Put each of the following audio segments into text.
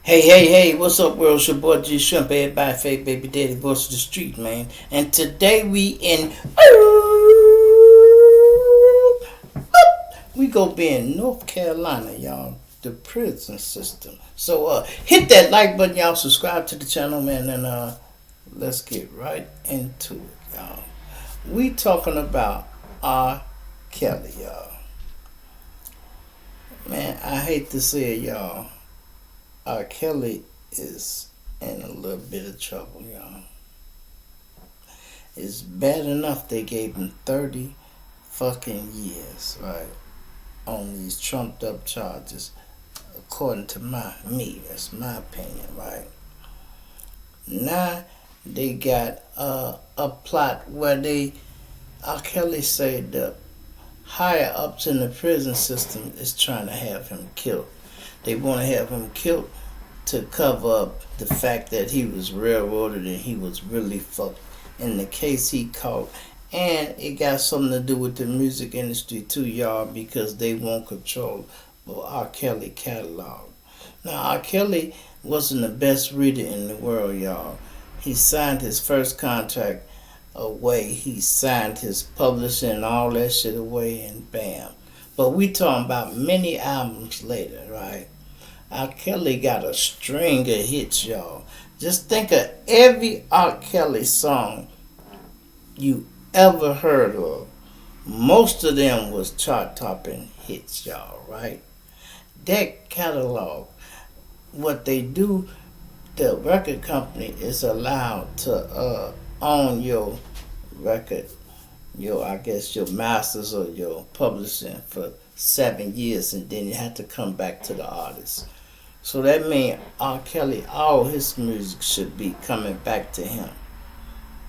Hey, what's up, world? It's your boy G Shrimp, everybody, fake baby daddy, voice of the street, man. And today we go be in North Carolina, y'all, the prison system. So hit that like button, y'all, subscribe to the channel, man, and let's get right into it, y'all. We talking about R. Kelly, y'all. Man, I hate to say it, y'all. R. Kelly is in a little bit of trouble, y'all. It's bad enough they gave him 30 fucking years, right, on these trumped up charges, according to that's my opinion, right? Now they got a plot where R. Kelly said the higher ups in the prison system is trying to have him killed. They want to have him killed to cover up the fact that he was railroaded and he was really fucked in the case he caught. And it got something to do with the music industry too, y'all, because they won't control R. Kelly catalog. Now, R. Kelly wasn't the best reader in the world, y'all. He signed his first contract away. He signed his publishing and all that shit away, and bam. But we talking about many albums later, right? R. Kelly got a string of hits, y'all. Just think of every R. Kelly song you ever heard of. Most of them was chart-topping hits, y'all, right? That catalog, what they do, the record company is allowed to own your record, your masters or your publishing for 7 years, and then you have to come back to the artist. So that means R. Kelly, all his music should be coming back to him.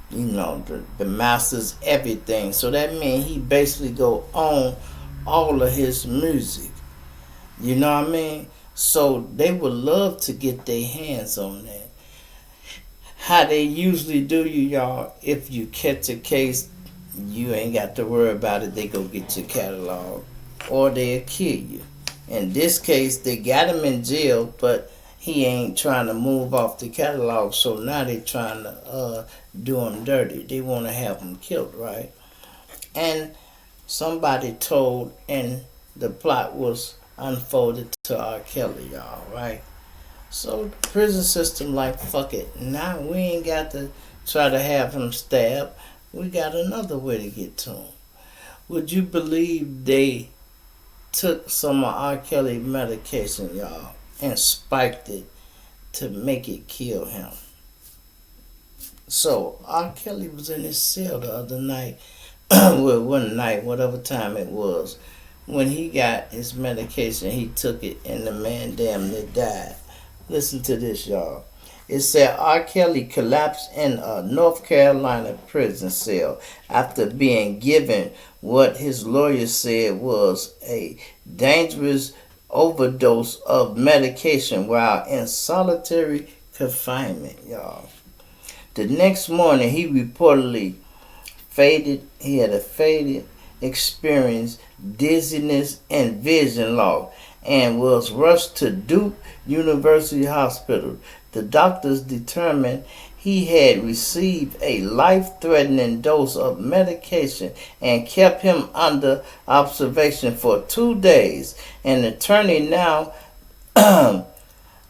You know, the masters, everything. So that means he basically go on all of his music. You know what I mean? So they would love to get their hands on that. How they usually do, y'all, if you catch a case, you ain't got to worry about it. They go get your catalog or they'll kill you. In this case, they got him in jail, but he ain't trying to move off the catalog, so now they trying to do him dirty. They want to have him killed, right? And somebody told, and the plot was unfolded to R. Kelly, y'all, right? So the prison system like, fuck it. Now we ain't got to try to have him stabbed. We got another way to get to him. Would you believe they took some of R. Kelly medication, y'all, and spiked it to make it kill him? So R. Kelly was in his cell the other night, well, one night, whatever time it was, when he got his medication. He took it, and the man damn near died. Listen to this, y'all. It said R. Kelly collapsed in a North Carolina prison cell after being given what his lawyer said was a dangerous overdose of medication while in solitary confinement, y'all. The next morning, he reportedly faded. He had a faded experience, dizziness, and vision loss, and was rushed to Duke University Hospital. The doctors determined he had received a life-threatening dose of medication and kept him under observation for 2 days. An attorney now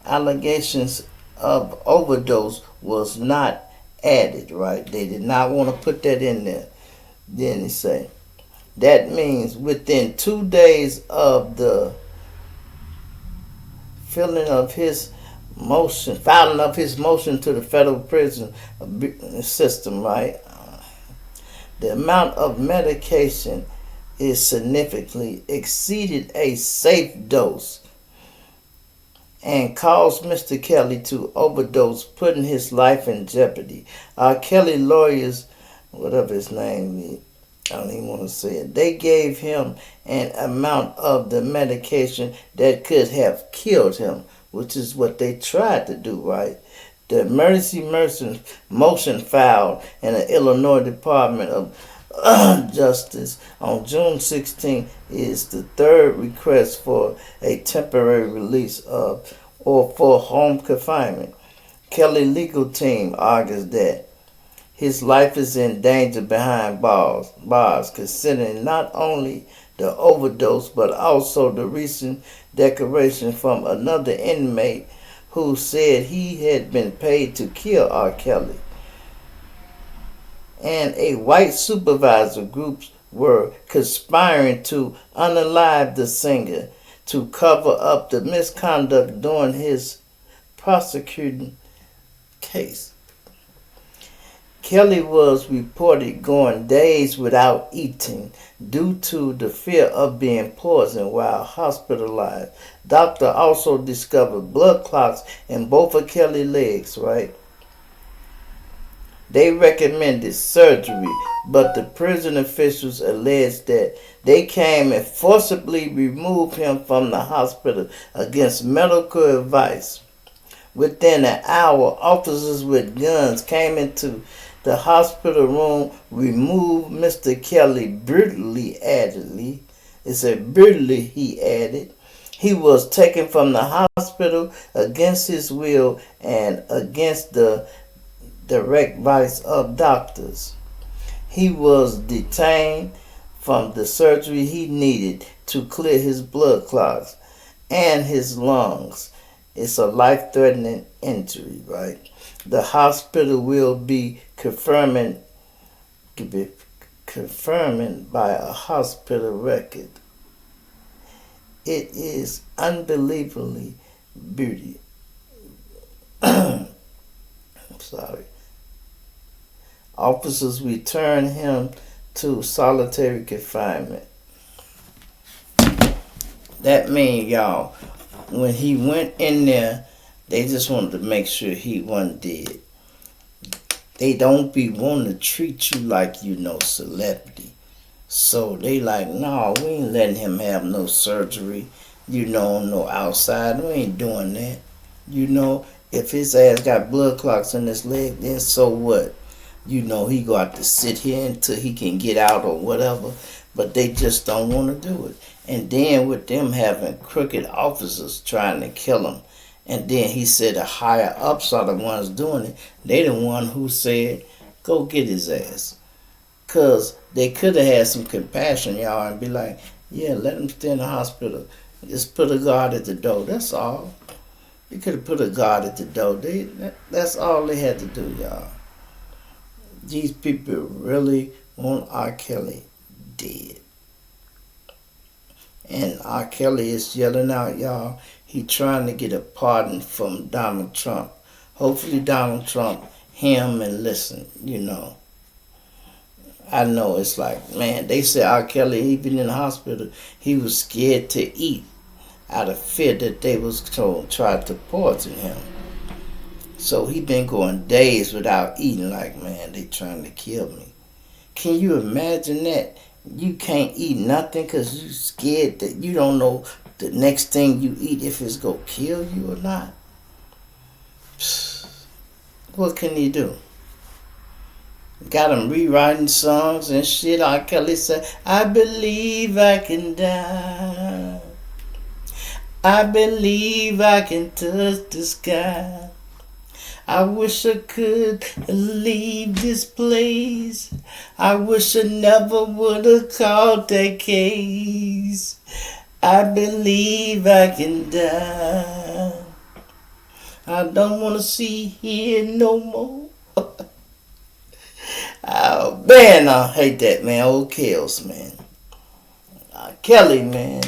allegations of overdose was not added, right? They did not want to put that in there. Then he say, that means within 2 days of the filing of his motion to the federal prison system, right? The amount of medication is significantly exceeded a safe dose and caused Mr. Kelly to overdose, putting his life in jeopardy. Our Kelly lawyers, whatever his name is, I don't even want to say it, they gave him an amount of the medication that could have killed him, which is what they tried to do, right? The emergency motion filed in the Illinois Department of Justice on June 16 is the third request for a temporary release of or for home confinement. Kelly legal team argues that his life is in danger behind bars, considering not only the overdose but also the recent declaration from another inmate who said he had been paid to kill R. Kelly. And a white supervisor groups were conspiring to unalive the singer to cover up the misconduct during his prosecuting case. Kelly was reported going days without eating due to the fear of being poisoned while hospitalized. Doctor also discovered blood clots in both of Kelly's legs, right? They recommended surgery, but the prison officials alleged that they came and forcibly removed him from the hospital against medical advice. Within an hour, officers with guns came into the hospital room, removed Mr. Kelly brutally, It said brutally, he added. He was taken from the hospital against his will and against the direct advice of doctors. He was detained from the surgery he needed to clear his blood clots and his lungs. It's a life-threatening injury, right? The hospital will be confirming by a hospital record. It is unbelievably beauty. I'm sorry. Officers returned him to solitary confinement. That means, y'all, when he went in there, they just wanted to make sure he wasn't dead. They don't be wanting to treat you like you no celebrity. So they like, no, we ain't letting him have no surgery, no outside. We ain't doing that. If his ass got blood clots in his leg, then so what? He go have to sit here until he can get out or whatever. But they just don't want to do it. And then with them having crooked officers trying to kill him, and then he said the higher ups are the ones doing it. They the one who said, go get his ass. Because they could have had some compassion, y'all, and be like, yeah, let him stay in the hospital. Just put a guard at the door. That's all. They could have put a guard at the door. That's all they had to do, y'all. These people really want R. Kelly dead. And R. Kelly is yelling out, y'all, he trying to get a pardon from Donald Trump. Hopefully Donald Trump hear him and listen, I know it's like, man, they said R. Kelly, he been in the hospital, he was scared to eat out of fear that they was going to try to poison him. So he been going days without eating, like, man, they trying to kill me. Can you imagine that? You can't eat nothing because you scared that you don't know the next thing you eat if it's going to kill you or not. What can you do? Got him rewriting songs and shit. R. Kelly said, I believe I can die. I believe I can touch the sky. I wish I could leave this place. I wish I never would have called that case. I believe I can die. I don't want to see here no more. Oh, man, I hate that, man. Old Kells, man. Kelly, man.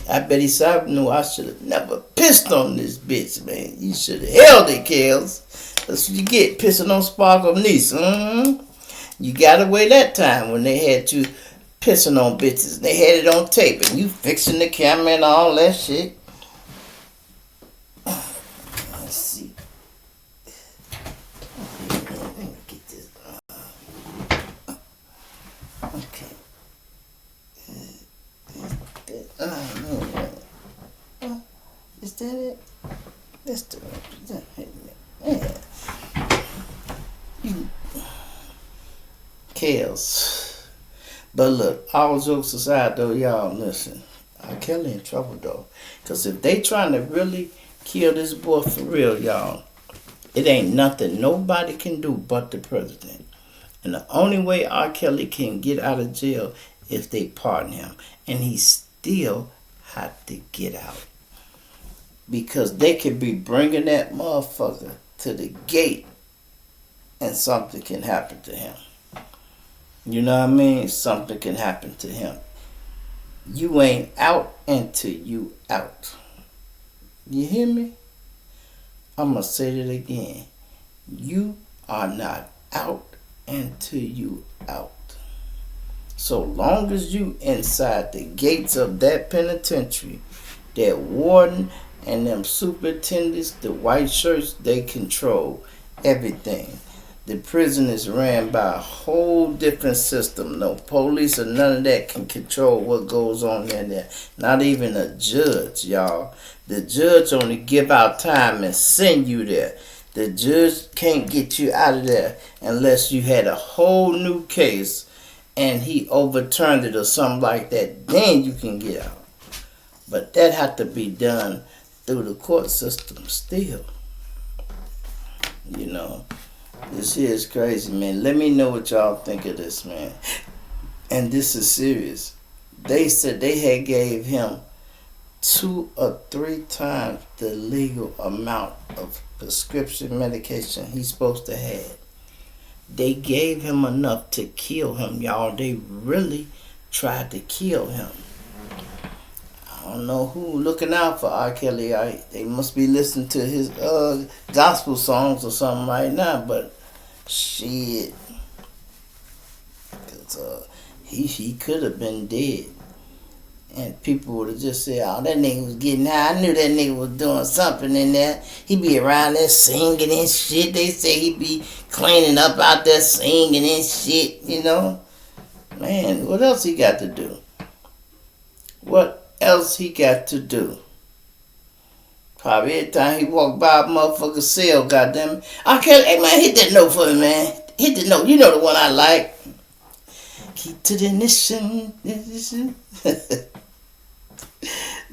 I bet he said, I knew I should have never pissed on this bitch, man. You should have held it, Kells. That's what you get, pissing on Sparkle Niece. You got away that time when they had you pissing on bitches. They had it on tape, and you fixing the camera and all that shit. Let's see. Let me get this. Okay. Is that it? Let's do it. Yeah. Kells. But look, all jokes aside though, y'all listen. R. Kelly in trouble though. Because if they trying to really Kill this boy for real, y'all. It ain't nothing nobody can do but the president. And the only way R. Kelly can get out of jail is they pardon him. And he still have to get out. Because they could be bringing that motherfucker to the gate and something can happen to him. You know what I mean? Something can happen to him. You ain't out until you out. You hear me? I'm going to say it again. You are not out until you out. So long as you inside the gates of that penitentiary, that warden and them superintendents, the white shirts, they control everything. The prison is ran by a whole different system. No police or none of that can control what goes on in there. Not even a judge, y'all. The judge only give out time and send you there. The judge can't get you out of there unless you had a whole new case and he overturned it or something like that. Then you can get out. But that had to be done through the court system still. You know. This here is crazy, man. Let me know what y'all think of this, man. And this is serious. They said they had gave him 2 or 3 times the legal amount of prescription medication he's supposed to have. They gave him enough to kill him, y'all. They really tried to kill him. I don't know who looking out for R. Kelly. They must be listening to his gospel songs or something right now, but shit. Because he could have been dead. And people would have just said, oh, that nigga was getting high. I knew that nigga was doing something in there. He be around there singing and shit. They say he be cleaning up out there singing and shit, you know. Man, what else he got to do? What else he got to do? Probably every time he walk by a motherfucking cell, goddamn it. Okay, hey man, hit that note for me, man. Hit the note. You know the one I like. Keep to the ignition.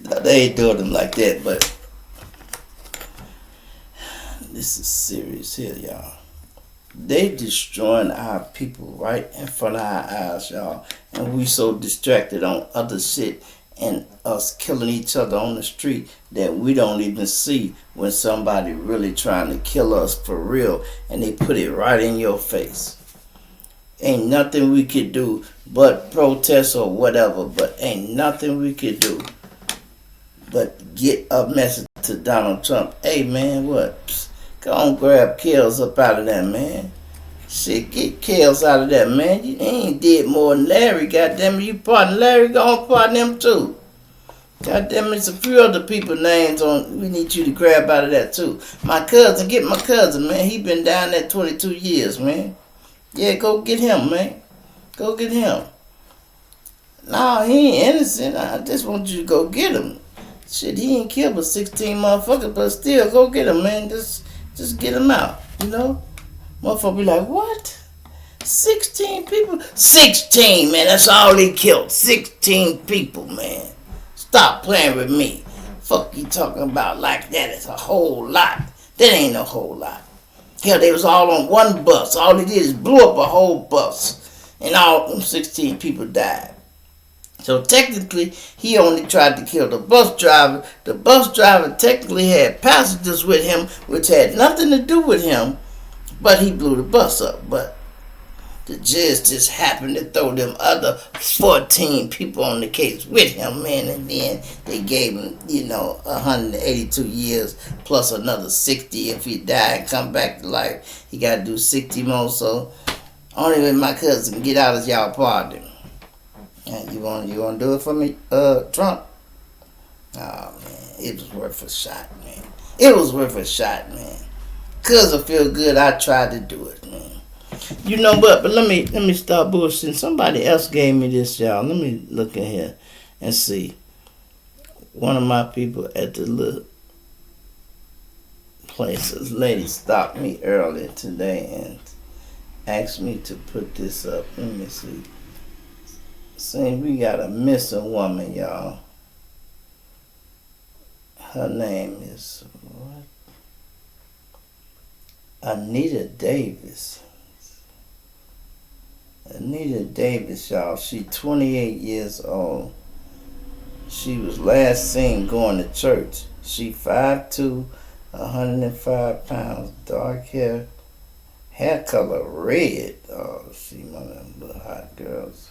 No, they ain't doing them like that, but this is serious here, y'all. They destroying our people right in front of our eyes, y'all. And we so distracted on other shit and us killing each other on the street that we don't even see when somebody really trying to kill us for real and they put it right in your face. Ain't nothing we could do but protest or whatever, but ain't nothing we could do but get a message to Donald Trump. Hey man, what? Psst, go on grab Kells up out of there, man. Shit, get Kells out of there, man. You ain't did more than Larry, goddamn it. You pardon Larry, go on pardon him too. Goddamn it, it's a few other people names on. We need you to grab out of that too. My cousin, get my cousin, man. He been down there 22 years, man. Yeah, go get him, man. Go get him. No, he ain't innocent. I just want you to go get him. Shit, he ain't killed but 16 motherfuckers, but still, go get him, man. Just get him out, you know? Motherfucker be like, what? 16 people? 16, man. That's all he killed. 16 people, man. Stop playing with me. Fuck you talking about like that? It's a whole lot. That ain't a whole lot. Hell, they was all on one bus. All they did is blew up a whole bus. And all them 16 people died. So technically, he only tried to kill the bus driver. The bus driver technically had passengers with him, which had nothing to do with him. But he blew the bus up. But the judge just happened to throw them other 14 people on the case with him, man. And then they gave him, 182 years plus another 60 if he died and come back to life. He got to do 60 more. So only way my cousin can get out is y'all pardon him. You want to do it for me, Trump? Oh, man. It was worth a shot, man. It was worth a shot, man. Cause I feel good, I tried to do it, man. You know what? But let me stop bullshitting. Somebody else gave me this, y'all. Let me look in here and see. One of my people at the little place, this lady stopped me earlier today and asked me to put this up. Let me see. Saying we got a missing woman, y'all. Her name is what? Anita Davis. Anita Davis, y'all. She 28 years old. She was last seen going to church. She 5'2", 105 pounds, dark hair color red. Oh, she one of them little hot girls.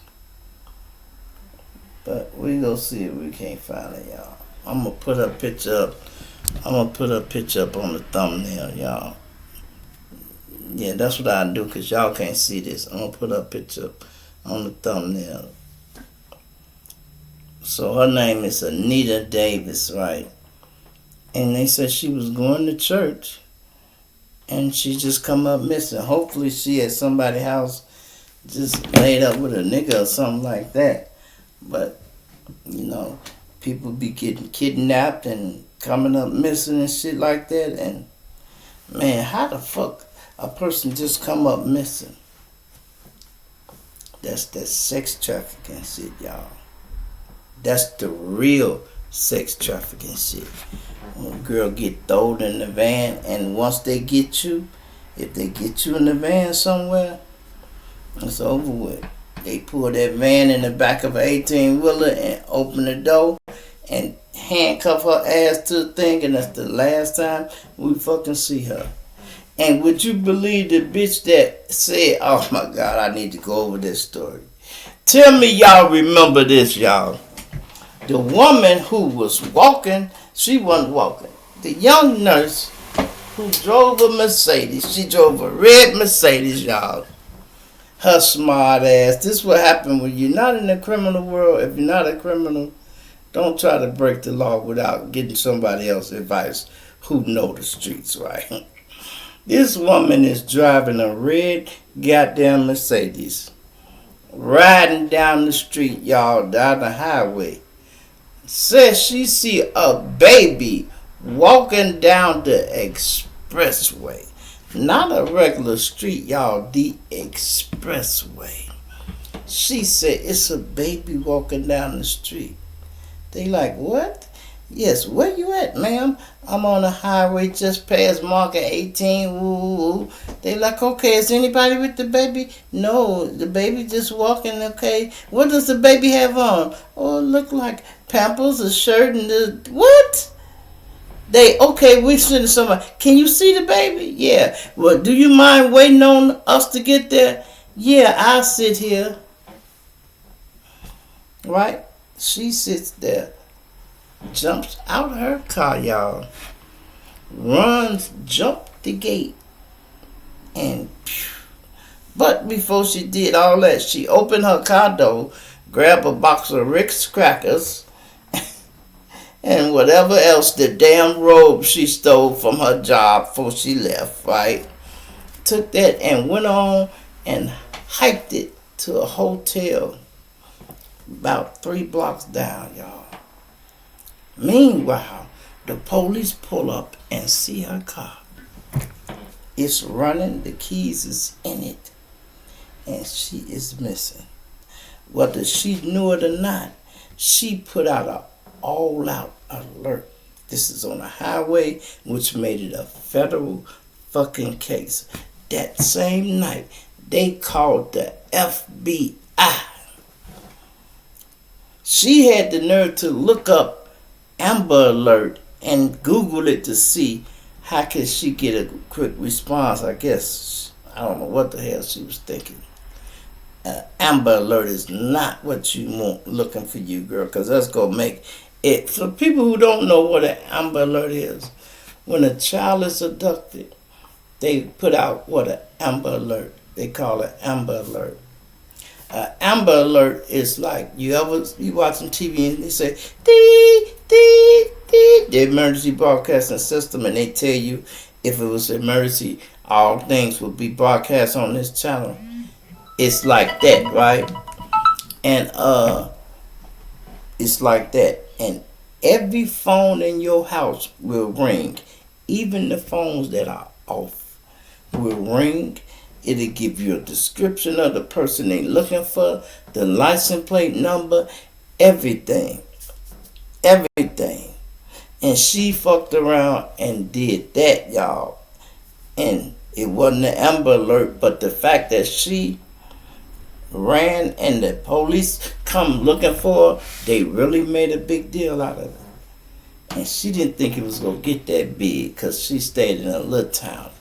But we gonna see if we can't find her, y'all. I'm gonna put her picture up. I'm gonna put her picture up on the thumbnail, y'all. Yeah, that's what I do, cause y'all can't see this. I'm gonna put her picture up on the thumbnail. So her name is Anita Davis, right? And they said she was going to church, and she just come up missing. Hopefully she at somebody's house, just laid up with a nigga or something like that. But you know, people be getting kidnapped and coming up missing and shit like that. And man, how the fuck a person just come up missing? That's that sex trafficking shit, y'all. That's the real sex trafficking shit. When a girl get thrown in the van, and once they get you, if they get you in the van somewhere, it's over with. They pull that van in the back of an 18-wheeler and open the door and handcuff her ass to the thing, and that's the last time we fucking see her. And would you believe the bitch that said, oh my God, I need to go over this story. Tell me y'all remember this, y'all. The woman who was walking, she wasn't walking. The young nurse who drove a Mercedes, she drove a red Mercedes, y'all. Her smart ass. This is what happened when you're not in the criminal world. If you're not a criminal, don't try to break the law without getting somebody else's advice who know the streets, right? This woman is driving a red goddamn Mercedes, riding down the street, y'all, down the highway. Says she see a baby walking down the expressway. Not a regular street, y'all, the expressway. She said it's a baby walking down the street. They like, what? Yes, where you at, ma'am? I'm on the highway just past market 18. Woo. They like, okay, is anybody with the baby? No, the baby just walking, okay. What does the baby have on? Oh, it look like Pampers, a shirt, and the, what? They, okay, we sending somebody. Can you see the baby? Yeah. Well, do you mind waiting on us to get there? Yeah, I'll sit here. Right? She sits there. Jumps out of her car, y'all. Runs, jump the gate. And, but before she did all that, she opened her car door, grabbed a box of Rick's crackers, and whatever else, the damn robe she stole from her job before she left, right? Took that and went on and hiked it to a hotel about 3 blocks down, y'all. Meanwhile, the police pull up and see her car. It's running, the keys is in it, and she is missing. Whether she knew it or not, she put out an all-out alert. This is on a highway, which made it a federal fucking case. That same night, they called the FBI. She had the nerve to look up Amber Alert and Google it to see how could she get a quick response. I guess, I don't know what the hell she was thinking. Amber Alert is not what you want looking for you, girl, because that's going to make it. For people who don't know what an Amber Alert is, when a child is abducted, they put out what an Amber Alert. They call it Amber Alert. Amber Alert is like, you watching TV and they say, dee, dee, dee, the emergency broadcasting system, and they tell you if it was an emergency, all things would be broadcast on this channel. It's like that, right? And it's like that. And every phone in your house will ring. Even the phones that are off will ring. It'll give you a description of the person they looking for, the license plate number, everything. Everything. And she fucked around and did that, y'all. And it wasn't an Amber Alert, but the fact that she ran and the police come looking for her, they really made a big deal out of it. And she didn't think it was going to get that big because she stayed in a little town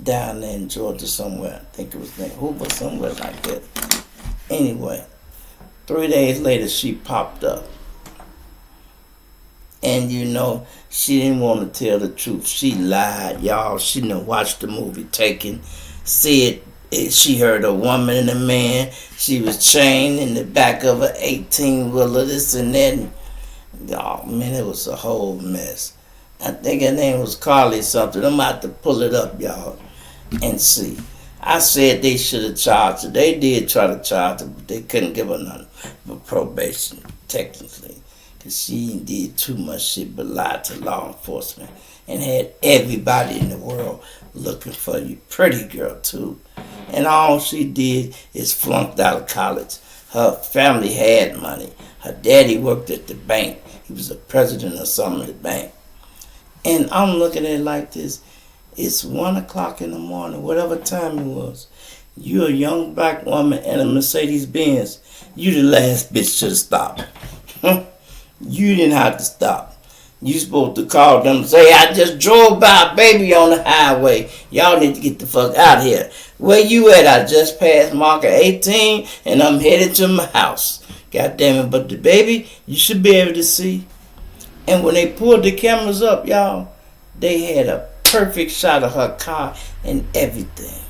down there in Georgia somewhere. I think it was named Hoover, somewhere like that. Anyway, 3 days later, she popped up. And you know, she didn't want to tell the truth. She lied, y'all. She didn't watch the movie Taken. Said she heard a woman and a man. She was chained in the back of an 18-wheeler, this and that. And, oh, man, it was a whole mess. I think her name was Carly something. I'm about to pull it up, y'all, and see. I said they should have charged her. They did try to charge her, but they couldn't give her none but probation, technically. Because she did too much shit but lied to law enforcement and had everybody in the world looking for you. Pretty girl, too. And all she did is flunked out of college. Her family had money. Her daddy worked at the bank. He was the president of some of the bank. And I'm looking at it like this. It's 1 o'clock in the morning, whatever time it was. You a young black woman in a Mercedes Benz. You the last bitch should have stopped. You didn't have to stop. You supposed to call them and say, I just drove by a baby on the highway. Y'all need to get the fuck out of here. Where you at? I just passed marker 18 and I'm headed to my house. God damn it, but the baby, you should be able to see. And when they pulled the cameras up, y'all, they had a perfect shot of her car and everything.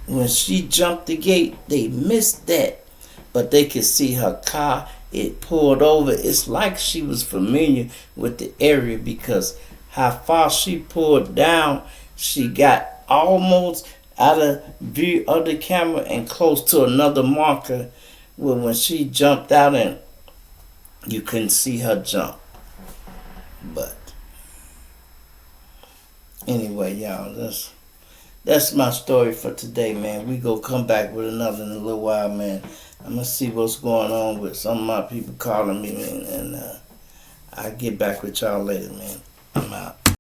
When she jumped the gate, they missed that. But they could see her car. It pulled over. It's like she was familiar with the area because how far she pulled down, she got almost out of view of the camera and close to another marker where when she jumped out and you couldn't see her jump. But anyway, y'all, that's my story for today, man. We gonna come back with another in a little while, man. I'm gonna see what's going on with some of my people calling me, man, and I'll get back with y'all later, man. I'm out.